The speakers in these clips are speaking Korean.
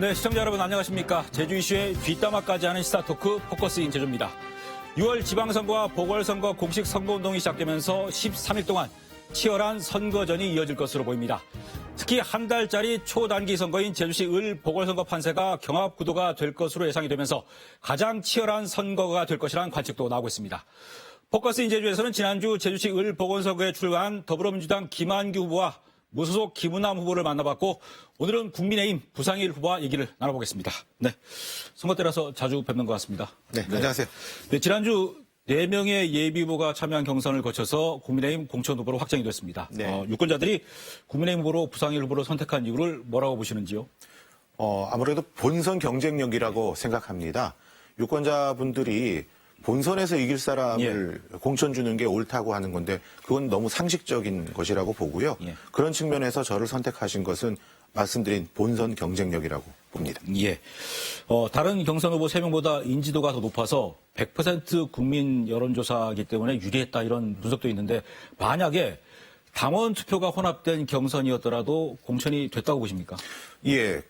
네, 시청자 여러분 안녕하십니까. 제주 이슈의 뒷담화까지 하는 시사토크 포커스인 제주입니다. 6월 지방선거와 보궐선거 공식 선거운동이 시작되면서 13일 동안 치열한 선거전이 이어질 것으로 보입니다. 특히 한 달짜리 초단기 선거인 제주시 을 보궐선거 판세가 경합구도가 될 것으로 예상이 되면서 가장 치열한 선거가 될 것이라는 관측도 나오고 있습니다. 포커스인 제주에서는 지난주 제주시 을 보궐선거에 출마한 더불어민주당 김한규 후보와 무소속 김은남 후보를 만나봤고 오늘은 국민의힘 부상일 후보와 얘기를 나눠보겠습니다. 네, 선거 때라서 자주 뵙는 것 같습니다. 네, 안녕하세요. 네, 지난주 4명의 예비후보가 참여한 경선을 거쳐서 국민의힘 공천 후보로 확정이 됐습니다. 네. 유권자들이 국민의힘 후보로 부상일 후보로 선택한 이유를 뭐라고 보시는지요? 아무래도 본선 경쟁력이라고 생각합니다. 유권자분들이 본선에서 이길 사람을 공천 주는 게 옳다고 하는 건데 그건 너무 상식적인 것이라고 보고요. 그런 측면에서 저를 선택하신 것은 말씀드린 본선 경쟁력이라고 봅니다. 예. 다른 경선 후보 3명보다 인지도가 더 높아서 100% 국민 여론조사이기 때문에 유리했다 이런 분석도 있는데 만약에 당원 투표가 혼합된 경선이었더라도 공천이 됐다고 보십니까? 예.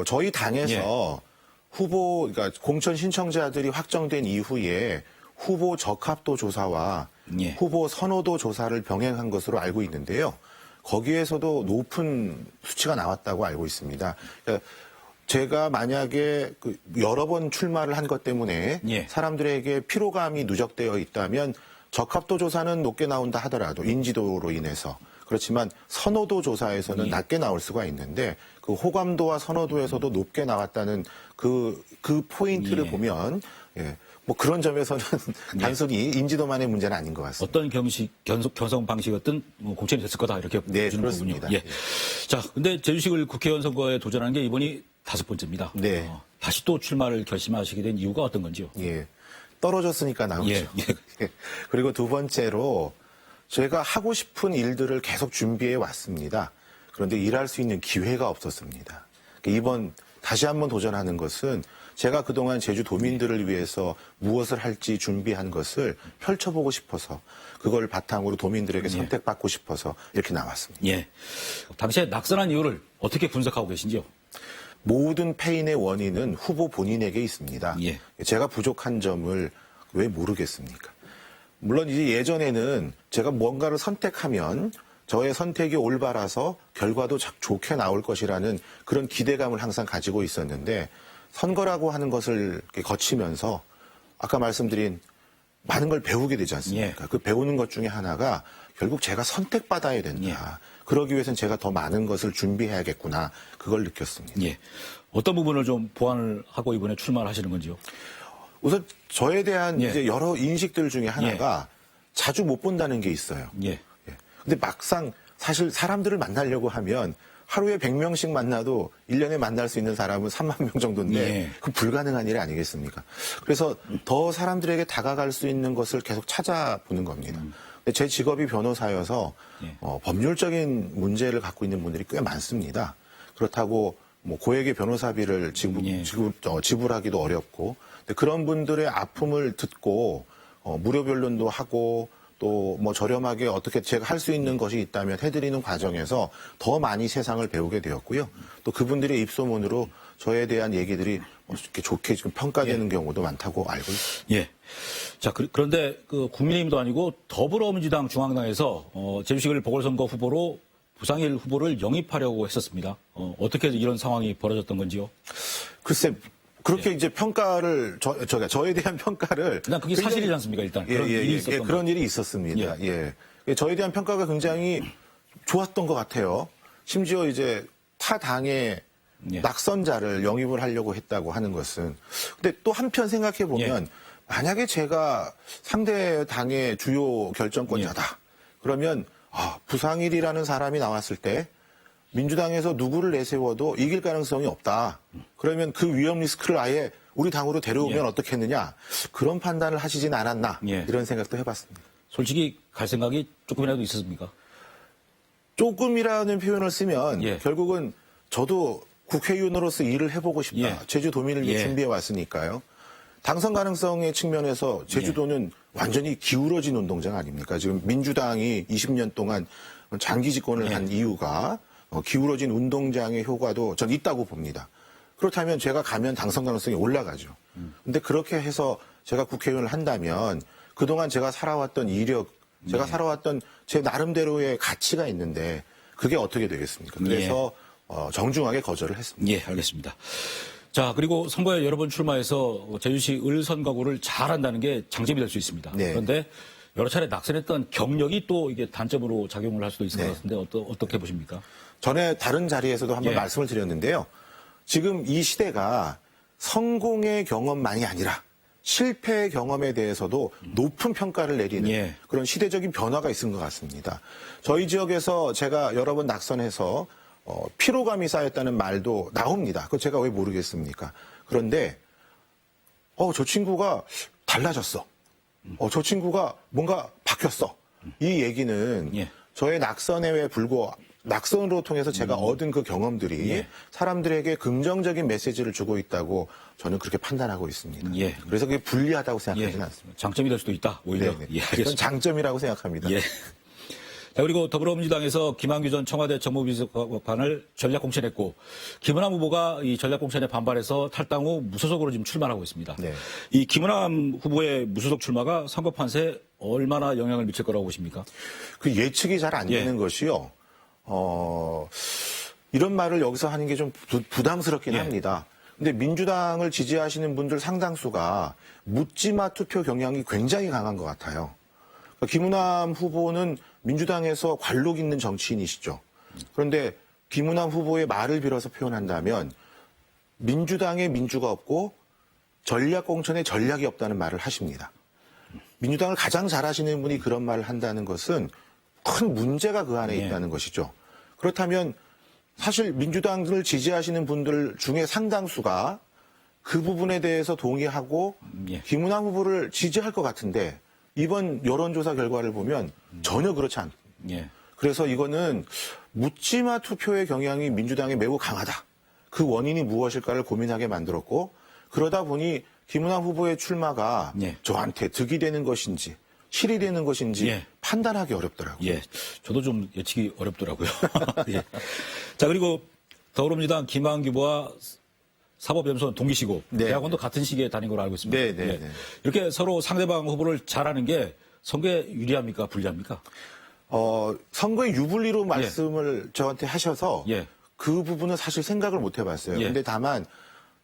저희 당에서 그러니까 공천 신청자들이 확정된 이후에 후보 적합도 조사와 후보 선호도 조사를 병행한 것으로 알고 있는데요. 거기에서도 높은 수치가 나왔다고 알고 있습니다. 그러니까 제가 만약에 여러 번 출마를 한 것 때문에 사람들에게 피로감이 누적되어 있다면 적합도 조사는 높게 나온다 하더라도 인지도로 인해서 그렇지만 선호도 조사에서는 낮게 나올 수가 있는데 그 호감도와 선호도에서도 높게 나왔다는 그 포인트를 보면 뭐 그런 점에서는 단순히 인지도만의 문제는 아닌 것 같습니다. 어떤 경선 방식이었든 공천이 됐을 거다 이렇게 보시는 그렇습니다. 거군요. 자, 근데 제주시을 국회의원 선거에 도전하는 게 이번이 5번째입니다. 네. 다시 또 출마를 결심하시게 된 이유가 어떤 건지요? 떨어졌으니까 나오죠. 그리고 두 번째로 제가 하고 싶은 일들을 계속 준비해 왔습니다. 그런데 일할 수 있는 기회가 없었습니다. 이번 다시 한번 도전하는 것은 제가 그동안 제주도민들을 위해서 무엇을 할지 준비한 것을 펼쳐보고 싶어서 그걸 바탕으로 도민들에게 선택받고 싶어서 이렇게 나왔습니다. 당시에 낙선한 이유를 어떻게 분석하고 계신지요? 모든 패인의 원인은 후보 본인에게 있습니다. 제가 부족한 점을 왜 모르겠습니까? 물론 이제 예전에는 제가 뭔가를 선택하면 저의 선택이 올바라서 결과도 좋게 나올 것이라는 그런 기대감을 항상 가지고 있었는데 선거라고 하는 것을 거치면서 아까 말씀드린 많은 걸 배우게 되지 않습니까? 그 배우는 것 중에 하나가 결국 제가 선택받아야 된다. 그러기 위해서는 제가 더 많은 것을 준비해야겠구나. 그걸 느꼈습니다. 어떤 부분을 좀 보완을 하고 이번에 출마를 하시는 건지요? 우선 저에 대한 이제 여러 인식들 중에 하나가 자주 못 본다는 게 있어요. 근데 막상 사실 사람들을 만나려고 하면 하루에 100명씩 만나도 1년에 만날 수 있는 사람은 3만 명 정도인데 그 불가능한 일 아니겠습니까? 그래서 더 사람들에게 다가갈 수 있는 것을 계속 찾아보는 겁니다. 근데 제 직업이 변호사여서 법률적인 문제를 갖고 있는 분들이 꽤 많습니다. 그렇다고 뭐 고액의 변호사비를 지불하기도 어렵고 그런 분들의 아픔을 듣고 무료 변론도 하고 또 뭐 저렴하게 어떻게 제가 할 수 있는 것이 있다면 해드리는 과정에서 더 많이 세상을 배우게 되었고요. 또 그분들의 입소문으로 저에 대한 얘기들이 이렇게 좋게 지금 평가되는 경우도 많다고 알고 있습니다. 자, 그런데 그 국민의힘도 아니고 더불어민주당 중앙당에서 제주시을 보궐선거 후보로 부상일 후보를 영입하려고 했었습니다. 어떻게 이런 상황이 벌어졌던 건지요? 글쎄. 그렇게 이제 평가를 저에 대한 평가를 그냥 그게 사실이지 않습니까? 일단 그런 일이 있었습니다. 저에 대한 평가가 굉장히 좋았던 것 같아요. 심지어 이제 타 당의 낙선자를 영입을 하려고 했다고 하는 것은 근데 또 한편 생각해 보면 만약에 제가 상대 당의 주요 결정권자다. 그러면 부상일이라는 사람이 나왔을 때 민주당에서 누구를 내세워도 이길 가능성이 없다. 그러면 그 위험 리스크를 아예 우리 당으로 데려오면 어떻겠느냐. 그런 판단을 하시진 않았나. 이런 생각도 해봤습니다. 솔직히 갈 생각이 조금이라도 있었습니까? 조금이라는 표현을 쓰면 결국은 저도 국회의원으로서 일을 해보고 싶다. 제주도민을 위해 준비해왔으니까요. 당선 가능성의 측면에서 제주도는 완전히 기울어진 운동장 아닙니까? 지금 민주당이 20년 동안 장기 집권을 한 이유가 기울어진 운동장의 효과도 전 있다고 봅니다. 그렇다면 제가 가면 당선 가능성이 올라가죠. 근데 그렇게 해서 제가 국회의원을 한다면 그동안 제가 살아왔던 이력, 제가 살아왔던 제 나름대로의 가치가 있는데 그게 어떻게 되겠습니까? 그래서 정중하게 거절을 했습니다. 예, 알겠습니다. 자, 그리고 선거에 여러 번 출마해서 제주시 을 선거구를 잘한다는 게 장점이 될 수 있습니다. 네. 그런데 여러 차례 낙선했던 경력이 또 이게 단점으로 작용을 할 수도 있을 네. 것 같은데 어떻게 보십니까? 전에 다른 자리에서도 한번 예. 말씀을 드렸는데요. 지금 이 시대가 성공의 경험만이 아니라 실패의 경험에 대해서도 높은 평가를 내리는 예. 그런 시대적인 변화가 있은 것 같습니다. 저희 지역에서 제가 여러 번 낙선해서 피로감이 쌓였다는 말도 나옵니다. 그거 제가 왜 모르겠습니까? 그런데 저 친구가 달라졌어. 저 친구가 뭔가 바뀌었어. 이 얘기는 예. 저의 낙선에 불고 낙선으로 통해서 제가 얻은 그 경험들이 예. 사람들에게 긍정적인 메시지를 주고 있다고 저는 그렇게 판단하고 있습니다. 예. 그래서 그게 불리하다고 생각하지는 예. 않습니다. 장점이 될 수도 있다, 오히려. 네네. 예, 그건 알겠습니다. 장점이라고 생각합니다. 예. 자, 그리고 더불어민주당에서 김한규 전 청와대 정무비서관을 전략 공천했고, 김은함 후보가 이 전략 공천에 반발해서 탈당 후 무소속으로 지금 출마하고 있습니다. 네. 이 김은함 후보의 무소속 출마가 선거 판세에 얼마나 영향을 미칠 거라고 보십니까? 그 예측이 잘 안 예. 되는 것이요. 이런 말을 여기서 하는 게 좀 부담스럽긴 예. 합니다. 근데 민주당을 지지하시는 분들 상당수가 묻지마 투표 경향이 굉장히 강한 것 같아요. 그러니까 김은함 후보는 민주당에서 관록 있는 정치인이시죠. 그런데 김은함 후보의 말을 빌어서 표현한다면 민주당에 민주가 없고 전략 공천에 전략이 없다는 말을 하십니다. 민주당을 가장 잘 아시는 분이 그런 말을 한다는 것은 큰 문제가 그 안에 예. 있다는 것이죠. 그렇다면 사실 민주당을 지지하시는 분들 중에 상당수가 그 부분에 대해서 동의하고 예. 김은함 후보를 지지할 것 같은데 이번 여론조사 결과를 보면 전혀 그렇지 않습니다. 예. 그래서 이거는 묻지마 투표의 경향이 민주당에 매우 강하다. 그 원인이 무엇일까를 고민하게 만들었고 그러다 보니 김은함 후보의 출마가 예. 저한테 득이 되는 것인지 실이 되는 것인지 예. 판단하기 어렵더라고요. 예. 저도 좀 예측이 어렵더라고요. 예. 자, 그리고 더불어민주당 김한규 후보와 사법연수원 동기시고 네. 대학원도 같은 시기에 다닌 걸로 알고 있습니다. 네, 네, 예. 네. 이렇게 서로 상대방 후보를 잘하는 게 선거에 유리합니까? 불리합니까? 선거의 유불리로 말씀을 저한테 하셔서 예. 그 부분은 사실 생각을 못 해봤어요. 예. 근데 다만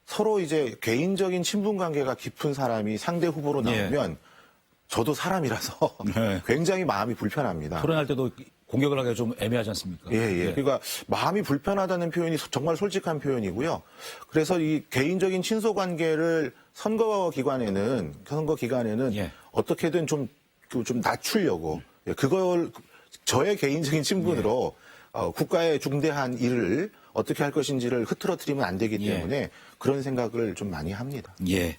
서로 이제 개인적인 친분 관계가 깊은 사람이 상대 후보로 나오면 저도 사람이라서 네. 굉장히 마음이 불편합니다. 토론할 때도 공격을 하기가 좀 애매하지 않습니까? 예. 그러니까 마음이 불편하다는 표현이 정말 솔직한 표현이고요. 그래서 이 개인적인 친소 관계를 선거 기간에는 예. 어떻게든 좀 낮추려고 그걸 저의 개인적인 친분으로 국가의 중대한 일을 어떻게 할 것인지를 흐트러뜨리면 안 되기 때문에 그런 생각을 좀 많이 합니다. 예.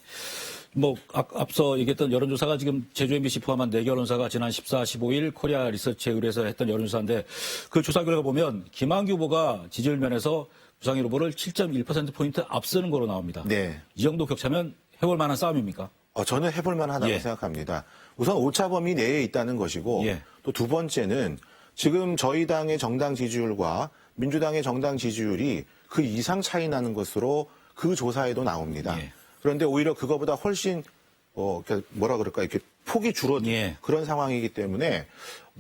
뭐 앞서 얘기했던 여론조사가 지금 제주 MBC 포함한 4개 언론사가 지난 14, 15일 코리아 리서치에 의뢰해서 했던 여론조사인데 그 조사 결과 보면 김한규 후보가 지지율 면에서 부상일 후보를 7.1%포인트 앞서는 거로 나옵니다. 네. 이 정도 격차면 해볼 만한 싸움입니까? 저는 해볼 만하다고 예. 생각합니다. 우선 오차 범위 내에 있다는 것이고 예. 또 두 번째는 지금 저희 당의 정당 지지율과 민주당의 정당 지지율이 그 이상 차이 나는 것으로 그 조사에도 나옵니다. 예. 그런데 오히려 그거보다 훨씬 뭐라 그럴까 이렇게 폭이 줄어든 예. 그런 상황이기 때문에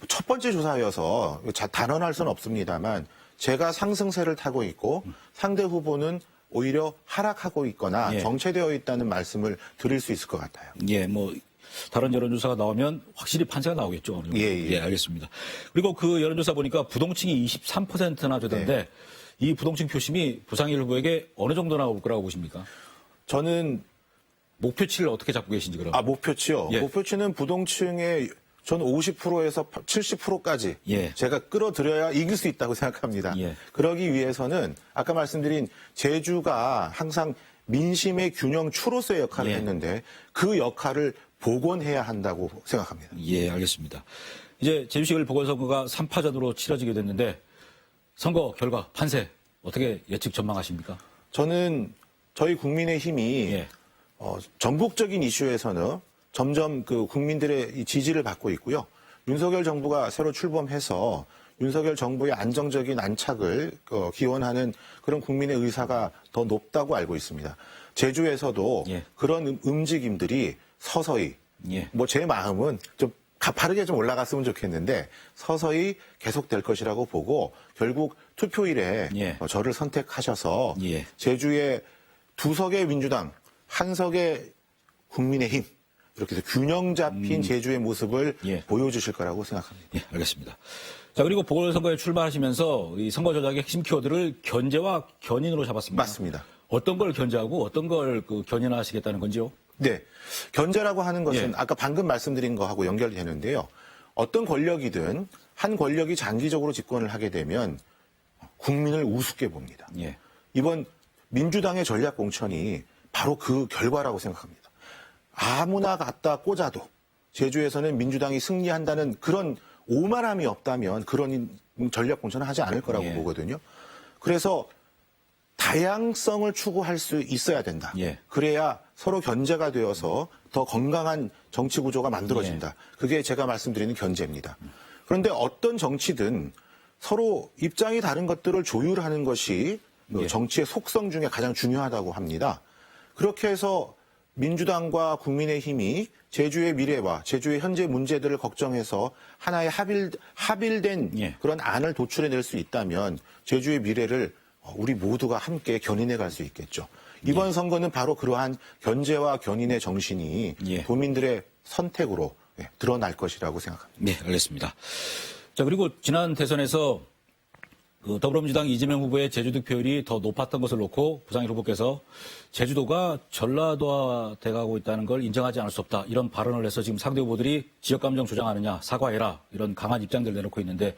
첫 번째 조사여서 단언할 수는 없습니다만 제가 상승세를 타고 있고 상대 후보는 오히려 하락하고 있거나 예. 정체되어 있다는 말씀을 드릴 수 있을 것 같아요. 예, 뭐 다른 여론조사가 나오면 확실히 판세가 나오겠죠. 어느 정도. 예. 알겠습니다. 그리고 그 여론조사 보니까 부동층이 23%나 되던데 네. 이 부동층 표심이 부상일 후보에게 어느 정도 나올 거라고 보십니까? 저는 목표치를 어떻게 잡고 계신지 그럼? 목표치요. 예. 목표치는 부동층의 저는 50%에서 70%까지 예. 제가 끌어들여야 이길 수 있다고 생각합니다. 예. 그러기 위해서는 아까 말씀드린 제주가 항상 민심의 균형 추로서의 역할을 예. 했는데 그 역할을 복원해야 한다고 생각합니다. 예, 알겠습니다. 이제 제주시을 보궐선거가 3파전으로 치러지게 됐는데 선거 결과 판세 어떻게 예측 전망하십니까? 저는 저희 국민의힘이 예. 전국적인 이슈에서는 점점 그 국민들의 이 지지를 받고 있고요. 윤석열 정부가 새로 출범해서 윤석열 정부의 안정적인 안착을 기원하는 그런 국민의 의사가 더 높다고 알고 있습니다. 제주에서도 예. 그런 움직임들이 서서히 예. 뭐 제 마음은 좀 가파르게 좀 올라갔으면 좋겠는데 서서히 계속될 것이라고 보고 결국 투표일에 예. 저를 선택하셔서 예. 제주의 2석의 민주당, 1석의 국민의힘 이렇게 해서 균형 잡힌 제주의 모습을 예. 보여주실 거라고 생각합니다. 예, 알겠습니다. 자, 그리고 보궐선거에 출마하시면서 이 선거 조작의 핵심 키워드를 견제와 견인으로 잡았습니다. 맞습니다. 어떤 걸 견제하고 어떤 걸 견인하시겠다는 건지요? 네. 견제라고 하는 것은 예. 아까 방금 말씀드린 거하고 연결이 되는데요. 어떤 권력이든 한 권력이 장기적으로 집권을 하게 되면 국민을 우습게 봅니다. 예. 이번 민주당의 전략 공천이 바로 그 결과라고 생각합니다. 아무나 갖다 꽂아도 제주에서는 민주당이 승리한다는 그런 오만함이 없다면 그런 전략 공천을 하지 않을 거라고 예. 보거든요. 그래서 다양성을 추구할 수 있어야 된다. 예. 그래야 서로 견제가 되어서 더 건강한 정치 구조가 만들어진다. 그게 제가 말씀드리는 견제입니다. 그런데 어떤 정치든 서로 입장이 다른 것들을 조율하는 것이 예. 정치의 속성 중에 가장 중요하다고 합니다. 그렇게 해서 민주당과 국민의힘이 제주의 미래와 제주의 현재 문제들을 걱정해서 하나의 합일된 예. 그런 안을 도출해낼 수 있다면 제주의 미래를 우리 모두가 함께 견인해 갈 수 있겠죠. 이번 선거는 바로 그러한 견제와 견인의 정신이 예. 도민들의 선택으로 드러날 것이라고 생각합니다. 네, 알겠습니다. 자, 그리고 지난 대선에서 더불어민주당 이재명 후보의 제주 득표율이 더 높았던 것을 놓고 부상일 후보께서 제주도가 전라도화 돼가고 있다는 걸 인정하지 않을 수 없다. 이런 발언을 해서 지금 상대 후보들이 지역감정 조장하느냐, 사과해라. 이런 강한 입장들 내놓고 있는데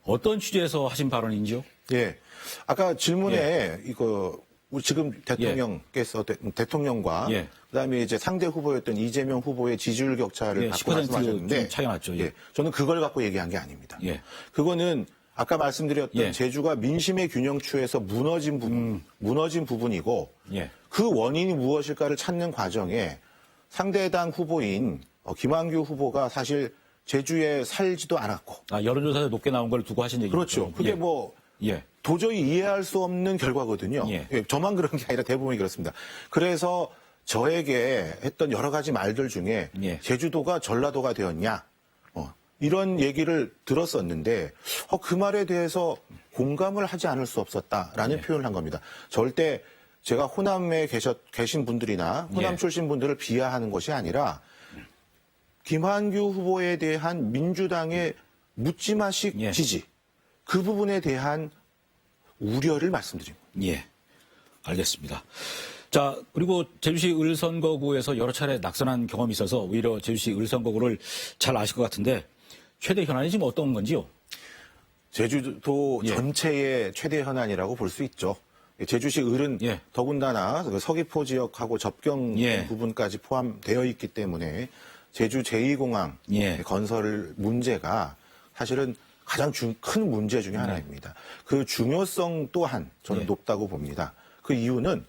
어떤 취지에서 하신 발언인지요? 예. 아까 질문에 우리 지금 대통령께서 대통령과 예. 그다음에 이제 상대 후보였던 이재명 후보의 지지율 격차를 예, 갖고 10% 말씀하셨는데 차이가 났죠. 예. 저는 그걸 갖고 얘기한 게 아닙니다. 예. 그거는 아까 말씀드렸던 예. 제주가 민심의 균형추에서 무너진 부분이고 예. 그 원인이 무엇일까를 찾는 과정에 상대당 후보인 김한규 후보가 사실 제주에 살지도 않았고 여론조사에 높게 나온 걸 두고 하신 얘기죠. 그렇죠. 그게 예. 도저히 이해할 수 없는 결과거든요. 예. 저만 그런 게 아니라 대부분이 그렇습니다. 그래서 저에게 했던 여러 가지 말들 중에 예. 제주도가 전라도가 되었냐 이런 얘기를 들었었는데 그 말에 대해서 공감을 하지 않을 수 없었다라는 예. 표현을 한 겁니다. 절대 제가 호남에 계신 분들이나 호남 예. 출신 분들을 비하하는 것이 아니라 김한규 후보에 대한 민주당의 묻지마식 예. 지지 그 부분에 대한 우려를 말씀드립니다. 예. 알겠습니다. 자, 그리고 제주시 을선거구에서 여러 차례 낙선한 경험이 있어서 오히려 제주시 을선거구를 잘 아실 것 같은데 최대 현안이 지금 어떤 건지요? 제주도 예. 전체의 최대 현안이라고 볼 수 있죠. 제주시 을은 예. 더군다나 서귀포 지역하고 접경 예. 부분까지 포함되어 있기 때문에 제주 제2공항 예. 건설 문제가 사실은 가장 큰 문제 중에 하나입니다. 그 중요성 또한 저는 예. 높다고 봅니다. 그 이유는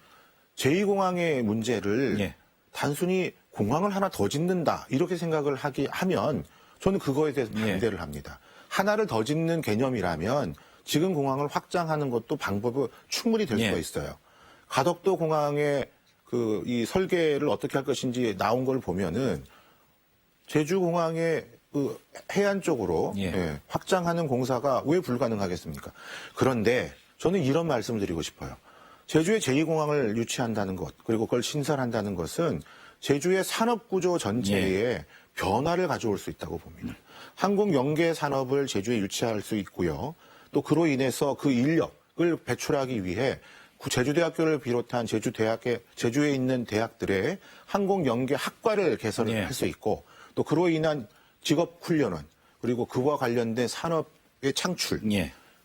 제2공항의 문제를 예. 단순히 공항을 하나 더 짓는다 이렇게 생각을 하면 저는 그거에 대해서 반대를 합니다. 하나를 더 짓는 개념이라면 지금 공항을 확장하는 것도 방법이 충분히 될 수가 있어요. 가덕도 공항의 이 설계를 어떻게 할 것인지 나온 걸 보면은 제주공항의 해안 쪽으로 확장하는 공사가 왜 불가능하겠습니까? 그런데 저는 이런 말씀을 드리고 싶어요. 제주에 제2공항을 유치한다는 것, 그리고 그걸 신설한다는 것은 제주의 산업구조 전체에 변화를 가져올 수 있다고 봅니다. 항공연계 산업을 제주에 유치할 수 있고요. 또 그로 인해서 그 인력을 배출하기 위해 제주대학교를 비롯한 제주에 있는 대학들의 항공연계 학과를 개설을 할 수 있고 또 그로 인한 직업훈련원 그리고 그와 관련된 산업의 창출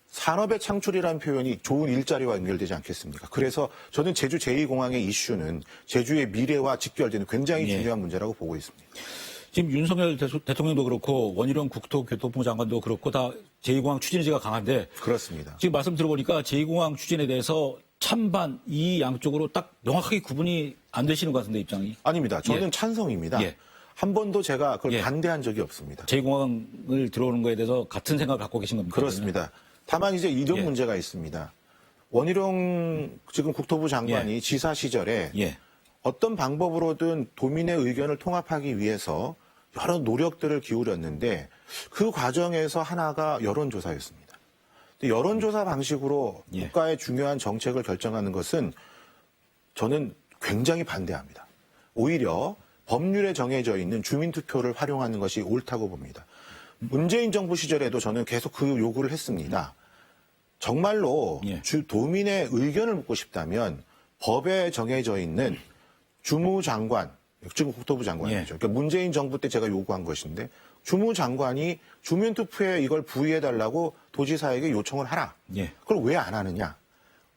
산업의 창출이라는 표현이 좋은 일자리와 연결되지 않겠습니까? 그래서 저는 제주 제2공항의 이슈는 제주의 미래와 직결되는 굉장히 중요한 문제라고 보고 있습니다. 지금 윤석열 대통령도 그렇고 원희룡 국토교통부 장관도 그렇고 다 제2공항 추진 의지가 강한데 그렇습니다. 지금 말씀 들어보니까 제2공항 추진에 대해서 찬반 이 양쪽으로 딱 명확하게 구분이 안 되시는 것 같은데 입장이. 아닙니다. 저는 찬성입니다. 한 번도 제가 그걸 예. 반대한 적이 없습니다. 제2공항을 들어오는 거에 대해서 같은 생각을 갖고 계신 겁니까? 그렇습니다. 다만 이제 이런 예. 문제가 있습니다. 원희룡 지금 국토부 장관이 예. 지사 시절에 예. 어떤 방법으로든 도민의 의견을 통합하기 위해서 여러 노력들을 기울였는데 그 과정에서 하나가 여론조사였습니다. 여론조사 방식으로 예. 국가의 중요한 정책을 결정하는 것은 저는 굉장히 반대합니다. 오히려 법률에 정해져 있는 주민투표를 활용하는 것이 옳다고 봅니다. 문재인 정부 시절에도 저는 계속 그 요구를 했습니다. 정말로 예. 도민의 의견을 묻고 싶다면 법에 정해져 있는 주무장관, 지금 국토부 장관이죠. 예. 그러니까 문재인 정부 때 제가 요구한 것인데 주무장관이 주민투표에 이걸 부의해달라고 도지사에게 요청을 하라. 예. 그걸 왜 안 하느냐?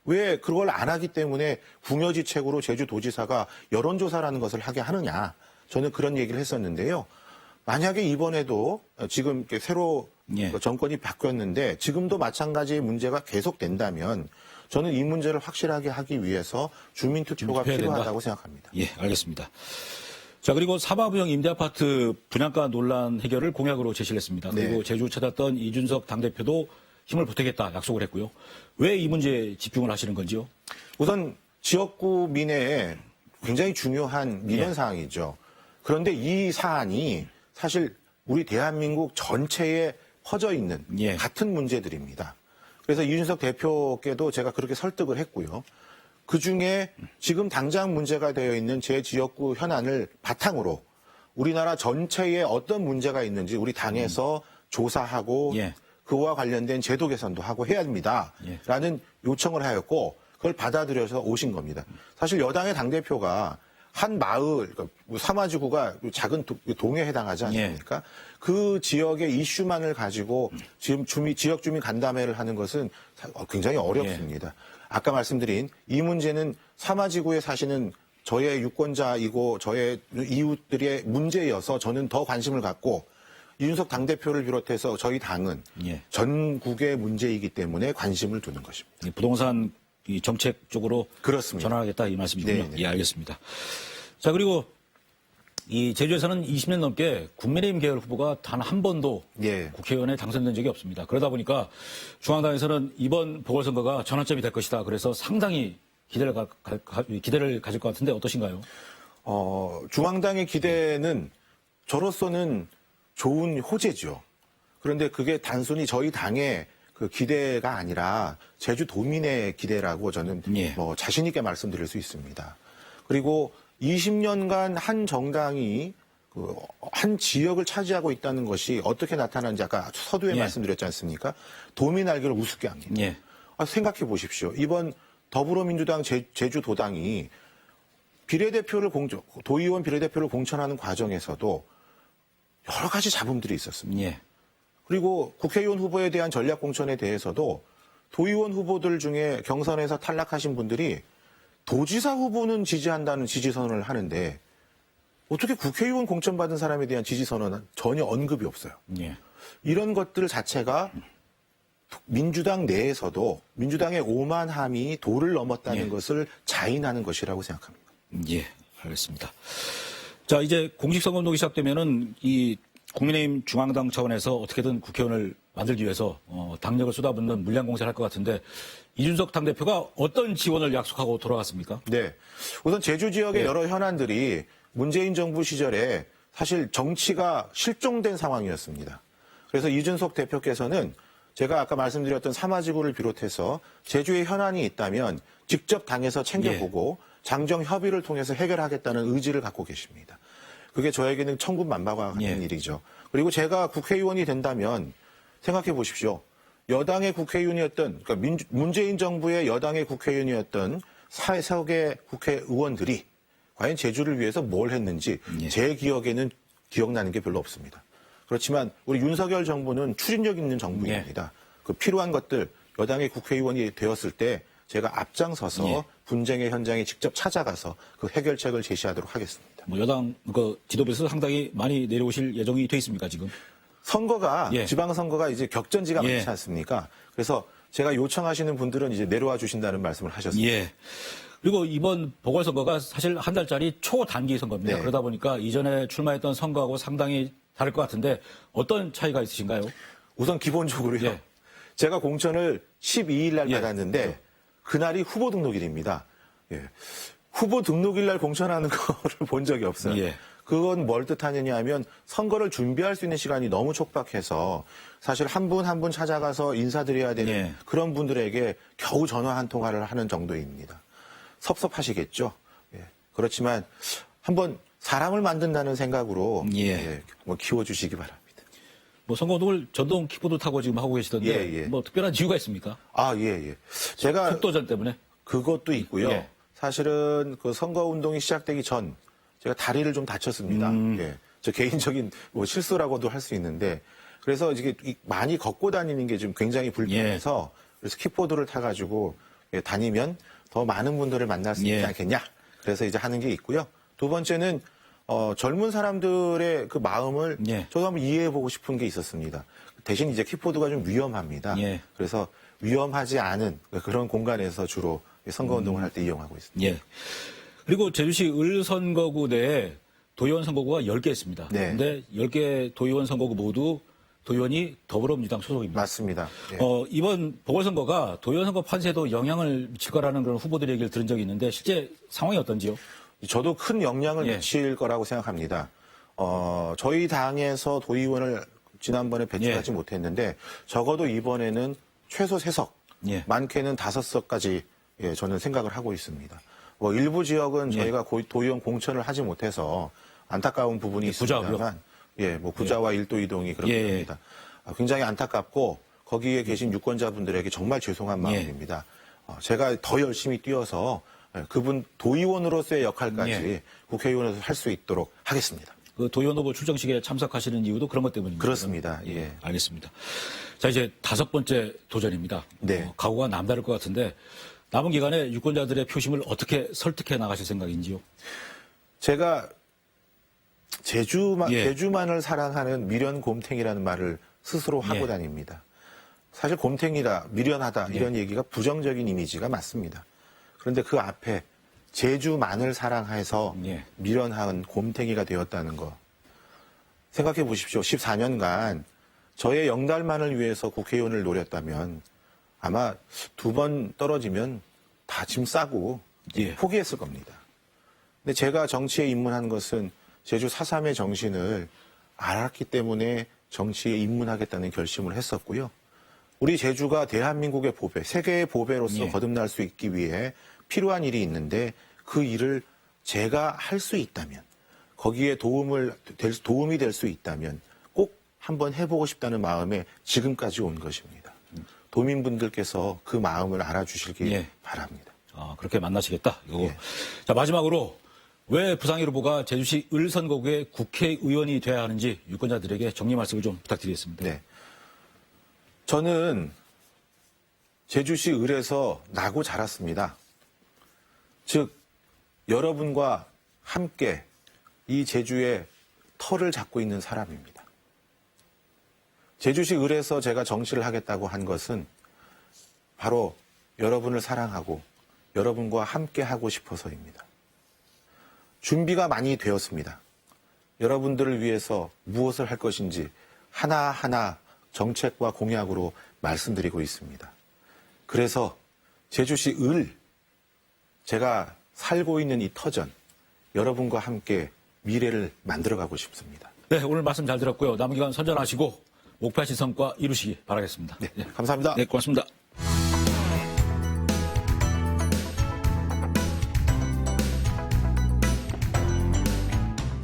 왜 그걸 안 하기 때문에 궁여지책으로 제주도지사가 여론조사라는 것을 하게 하느냐? 저는 그런 얘기를 했었는데요. 만약에 이번에도 지금 이렇게 새로 예. 정권이 바뀌었는데 지금도 마찬가지의 문제가 계속된다면 저는 이 문제를 확실하게 하기 위해서 주민투표가 주민투표해야 필요하다고 된다. 생각합니다. 예, 알겠습니다. 자, 그리고 사마부형 임대아파트 분양가 논란 해결을 공약으로 제시를 했습니다. 그리고 네. 제주 찾았던 이준석 당대표도 힘을 보태겠다 약속을 했고요. 왜 이 문제에 집중을 하시는 건지요? 우선 지역구 민회에 굉장히 중요한 민원 예. 사항이죠. 그런데 이 사안이 사실 우리 대한민국 전체에 퍼져 있는 예. 같은 문제들입니다. 그래서 이준석 대표께도 제가 그렇게 설득을 했고요. 그중에 지금 당장 문제가 되어 있는 제 지역구 현안을 바탕으로 우리나라 전체에 어떤 문제가 있는지 우리 당에서 조사하고 예. 그와 관련된 제도 개선도 하고 해야 합니다. 예. 라는 요청을 하였고 그걸 받아들여서 오신 겁니다. 사실 여당의 당대표가 한 마을, 그러니까 사마지구가 작은 동에 해당하지 않습니까? 그 지역의 이슈만을 가지고 지금 지역 주민 간담회를 하는 것은 굉장히 어렵습니다. 아까 말씀드린 이 문제는 사마지구에 사시는 저의 유권자이고 저의 이웃들의 문제여서 저는 더 관심을 갖고 이준석 당대표를 비롯해서 저희 당은 예. 전국의 문제이기 때문에 관심을 두는 것입니다. 부동산 이 정책 쪽으로 그렇습니다. 전환하겠다 이 말씀이군요. 네네. 예, 알겠습니다. 자, 그리고 이 제주에서는 20년 넘게 국민의힘 계열 후보가 단 한 번도 예. 국회의원에 당선된 적이 없습니다. 그러다 보니까 중앙당에서는 이번 보궐선거가 전환점이 될 것이다. 그래서 상당히 기대를 가질 것 같은데 어떠신가요? 중앙당의 기대는 저로서는 좋은 호재죠. 그런데 그게 단순히 저희 당의 그 기대가 아니라 제주도민의 기대라고 저는 예. 자신 있게 말씀드릴 수 있습니다. 그리고 20년간 한 정당이 한 지역을 차지하고 있다는 것이 어떻게 나타나는지 아까 서두에 예. 말씀드렸지 않습니까? 도민 알기를 우습게 합니다. 예. 생각해 보십시오. 이번 더불어민주당 제주도당이 도의원 비례대표를 공천하는 과정에서도 여러 가지 잡음들이 있었습니다. 예. 그리고 국회의원 후보에 대한 전략 공천에 대해서도 도의원 후보들 중에 경선에서 탈락하신 분들이 도지사 후보는 지지한다는 지지선언을 하는데 어떻게 국회의원 공천받은 사람에 대한 지지선언은 전혀 언급이 없어요. 예. 이런 것들 자체가 민주당 내에서도 민주당의 오만함이 도를 넘었다는 예. 것을 자인하는 것이라고 생각합니다. 예, 알겠습니다. 자, 이제 공식 선거운동이 시작되면은 이 국민의힘 중앙당 차원에서 어떻게든 국회의원을 만들기 위해서 당력을 쏟아붓는 물량 공세를 할 것 같은데 이준석 당대표가 어떤 지원을 약속하고 돌아갔습니까? 네. 우선 제주 지역의 네. 여러 현안들이 문재인 정부 시절에 사실 정치가 실종된 상황이었습니다. 그래서 이준석 대표께서는 제가 아까 말씀드렸던 사마지구를 비롯해서 제주에 현안이 있다면 직접 당에서 챙겨보고 장정 협의를 통해서 해결하겠다는 의지를 갖고 계십니다. 그게 저에게는 천군만마와 같은 일이죠. 그리고 제가 국회의원이 된다면 생각해 보십시오. 여당의 국회의원이었던, 그러니까 문재인 정부의 여당의 국회의원이었던 사석의 국회의원들이 과연 제주를 위해서 뭘 했는지 제 기억에는 기억나는 게 별로 없습니다. 그렇지만 우리 윤석열 정부는 추진력 있는 정부입니다. 그 필요한 것들 여당의 국회의원이 되었을 때 제가 앞장서서 분쟁의 현장에 직접 찾아가서 그 해결책을 제시하도록 하겠습니다. 여당 지도부에서 상당히 많이 내려오실 예정이 돼 있습니까 지금? 선거가 지방선거가 이제 격전지가 많지 않습니까? 그래서 제가 요청하시는 분들은 이제 내려와 주신다는 말씀을 하셨습니다. 예. 그리고 이번 보궐선거가 사실 한 달짜리 초단기 선거입니다. 네. 그러다 보니까 이전에 출마했던 선거하고 상당히 다를 것 같은데 어떤 차이가 있으신가요? 우선 기본적으로요. 예. 제가 공천을 12일 날 예. 받았는데 그렇죠. 그날이 후보 등록일입니다. 예. 후보 등록일 날 공천하는 거를 본 적이 없어요. 예. 그건 뭘 뜻하느냐 하면 선거를 준비할 수 있는 시간이 너무 촉박해서 사실 한 분 한 분 찾아가서 인사드려야 되는 예. 그런 분들에게 겨우 전화 한 통화를 하는 정도입니다. 섭섭하시겠죠. 예. 그렇지만 한번 사람을 만든다는 생각으로 예. 뭐 키워주시기 바랍니다. 뭐 선거운동을 전동 킥보드 타고 지금 하고 계시던데 예, 예. 뭐 특별한 이유가 있습니까? 아, 예, 예. 제가 속도전 때문에? 그것도 있고요. 예. 사실은 그 선거운동이 시작되기 전 제가 다리를 좀 다쳤습니다. 예. 저 개인적인 뭐 실수라고도 할 수 있는데 그래서 이게 많이 걷고 다니는 게 좀 굉장히 불편해서 그래서 킥보드를 타가지고 다니면 더 많은 분들을 만날 수 있지 예. 않겠냐. 그래서 이제 하는 게 있고요. 두 번째는 젊은 사람들의 그 마음을 예. 저도 한번 이해해보고 싶은 게 있었습니다. 대신 이제 킥보드가 좀 위험합니다. 예. 그래서 위험하지 않은 그런 공간에서 주로 선거운동을 할 때 이용하고 있습니다. 예. 그리고 제주시 을선거구 내에 도의원 선거구가 10개 있습니다. 네. 그런데 10개 도의원 선거구 모두 도의원이 더불어민주당 소속입니다. 맞습니다. 예. 이번 보궐선거가 도의원 선거 판세에도 영향을 미칠 거라는 그런 후보들의 얘기를 들은 적이 있는데 실제 상황이 어떤지요? 저도 큰 영향을 예. 미칠 거라고 생각합니다. 저희 당에서 도의원을 지난번에 배출하지 예. 못했는데 적어도 이번에는 최소 3석, 예. 많게는 5석까지 저는 생각을 하고 있습니다. 뭐 일부 지역은 예. 저희가 도의원 공천을 하지 못해서 안타까운 부분이 부자고요? 있습니다만, 뭐 부자와 일도 이동이 그렇게 예. 됩니다. 굉장히 안타깝고 거기에 계신 유권자분들에게 정말 죄송한 마음입니다. 제가 더 열심히 뛰어서 그분 도의원으로서의 역할까지 예. 국회의원에서 할 수 있도록 하겠습니다. 그 도의원 후보 출정식에 참석하시는 이유도 그런 것 때문입니다. 그렇습니다. 예. 알겠습니다. 자, 이제 5번째 도전입니다. 네. 각오가 남다를 것 같은데 남은 기간에 유권자들의 표심을 어떻게 설득해 나가실 생각인지요? 제가 예. 제주만을 사랑하는 미련곰탱이라는 말을 스스로 하고 예. 다닙니다. 사실 곰탱이다, 미련하다 이런 얘기가 부정적인 이미지가 맞습니다. 그런데 그 앞에 제주만을 사랑해서 예. 미련한 곰탱이가 되었다는 거 생각해 보십시오. 14년간 저의 영달만을 위해서 국회의원을 노렸다면 아마 2번 떨어지면 다 짐 싸고 예. 포기했을 겁니다. 근데 제가 정치에 입문한 것은 제주 4.3의 정신을 알았기 때문에 정치에 입문하겠다는 결심을 했었고요. 우리 제주가 대한민국의 보배, 세계의 보배로서 예. 거듭날 수 있기 위해 필요한 일이 있는데 그 일을 제가 할 수 있다면 거기에 도움이 될 수 있다면 꼭 한번 해보고 싶다는 마음에 지금까지 온 것입니다. 도민분들께서 그 마음을 알아주시길 예. 바랍니다. 그렇게 만나시겠다. 이거. 예. 자, 마지막으로 왜 부상일 후보가 제주시 을선거구의 국회의원이 돼야 하는지 유권자들에게 정리 말씀을 좀 부탁드리겠습니다. 네. 저는 제주시 을에서 나고 자랐습니다. 즉, 여러분과 함께 이 제주의 터를 잡고 있는 사람입니다. 제주시 을에서 제가 정치를 하겠다고 한 것은 바로 여러분을 사랑하고 여러분과 함께 하고 싶어서입니다. 준비가 많이 되었습니다. 여러분들을 위해서 무엇을 할 것인지 하나하나 정책과 공약으로 말씀드리고 있습니다. 그래서 제주시 을, 제가 살고 있는 이 터전, 여러분과 함께 미래를 만들어가고 싶습니다. 네, 오늘 말씀 잘 들었고요. 남은 기간 선전하시고 목표하신 성과 이루시기 바라겠습니다. 네, 감사합니다. 네, 고맙습니다.